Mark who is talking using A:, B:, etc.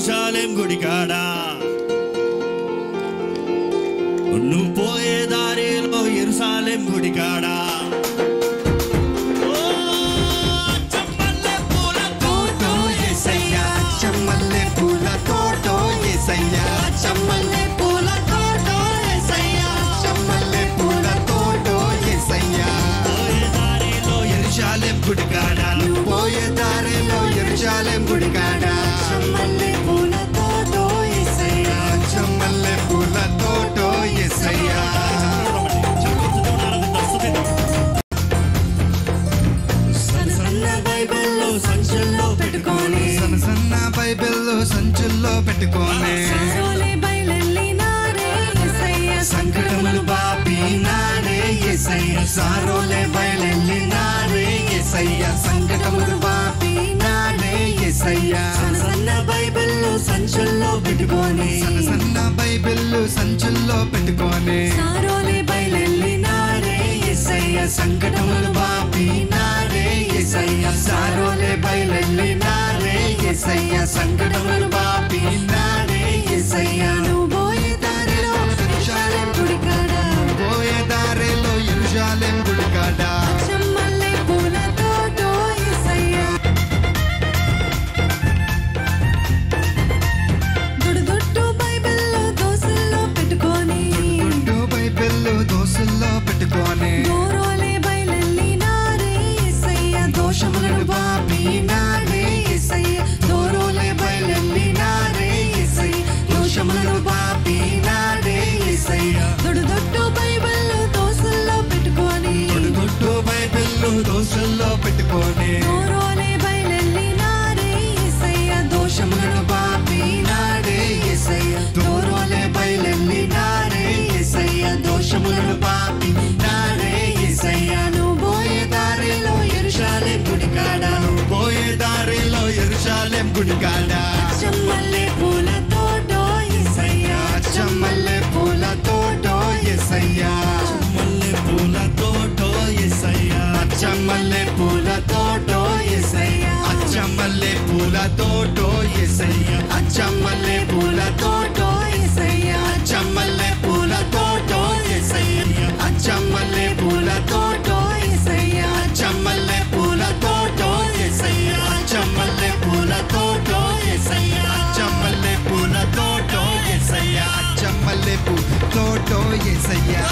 A: యెరూషలేం గుడికాడా నువ్వు పోయే దారిలో యెరూషలేం గుడికాడా
B: చమ్మల్లె పూల తోటో యేసయ్యా చమ్మల్లె పూల తోటో యేసయ్యా చమ్మల్లె పూల తోటో యేసయ్యా
A: పోయే దారిలో యెరూషలేం గుడికాడా
B: పోయే దారిలో యెరూషలేం గుడికాడా
C: చమ్మల్లె పూల తోటో యేసయ్యా
B: చమ్మల్లె పూల తోటో యేసయ్యా
C: సన్న బైబిల్లో సంచుల్లో పెట్టుకొని
B: సన్న బైబిల్లో సంచుల్లో పెట్టుకొని
C: సారోలే బయలెల్లినారే యేసయ్యా
B: సంకటములు బాపినారే యేసయ్యా సారోలే బయలెల్లినారే యేసయ్యా సంకటములు బాపినారే యేసయ్యా
C: సన్న బైబిల్లో సంచుల్లో పెట్టుకొని
B: సన్న బైబిల్లు సంచుల్లో పెట్టుకొని
C: సారోలే బయలెల్లినారే యేసయ్యా
B: సంకటములు బాపినారే యేసయ్యా సారోలే బయలెల్లినారే యేసయ్యా సంకటములు బాపినారే యేసయ్యా
C: నువ్వు పోయే దారిలో యెరూషలేం గుడికాడా
B: పోయే దారిలో యెరూషలేం గుడికాడా
C: చమ్మల్లె పూల తోటో యేసయ్యా దొడ్డు బైబిల్లో దోసల్లో పెట్టుకొని
B: బైబిల్లు దోసుల్లో పెట్టుకొని
C: దూరోలే బయలెల్లినారే యేసయ్యా దోషములను
B: బాపినారే యేసయ్యా దూరోలే బయలెల్లినారే యేసయ్యా దోషములను బాపినారే యేసయ్యా
C: దొడ్డు బైబిల్లో దోసల్లో పెట్టుకొని
B: దొడ్డు బైబిల్లు దోసుల్లో పెట్టుకొని
C: దూరోలే బయలెల్లినారే యేసయ్యా
B: దోషములను బాపినారే యేసయ్యా దూరోలే బయలెల్లినారే యేసయ్యా దోషములను బాపినారే యేసయ్యా
C: నువ్వు పోయే దారిలో యెరూషలేం గుడికాడా
B: పోయే దారిలో యెరూషలేం గుడికాడా
C: చమ్మల్లె పూల తోటో యేసయ్యా
B: చమ్మల్లె పూల తోటో యేసయ్యా
A: మల్లె పూల తోటో యేసయ్యా
B: చమ్మల్లె పూల తోటో యేసయ్యా చమ్మల్లె పూల తోటో యేసయ్యా చమ్మల్లె పూల తోటో
C: యేసయ్యా
B: చమ్మల్లె పూల తోటో యేసయ్యా చమ్మల్లె పూల తోటో
C: యేసయ్యా
B: చమ్మల్లె పూల తోటో యేసయ్యా చమ్మల్లె పూల తోటో యేసయ్యా చమ్మల్లె పూల తోటో యేసయ్యా చమ్మల్లె పూల తోటో యేసయ్యా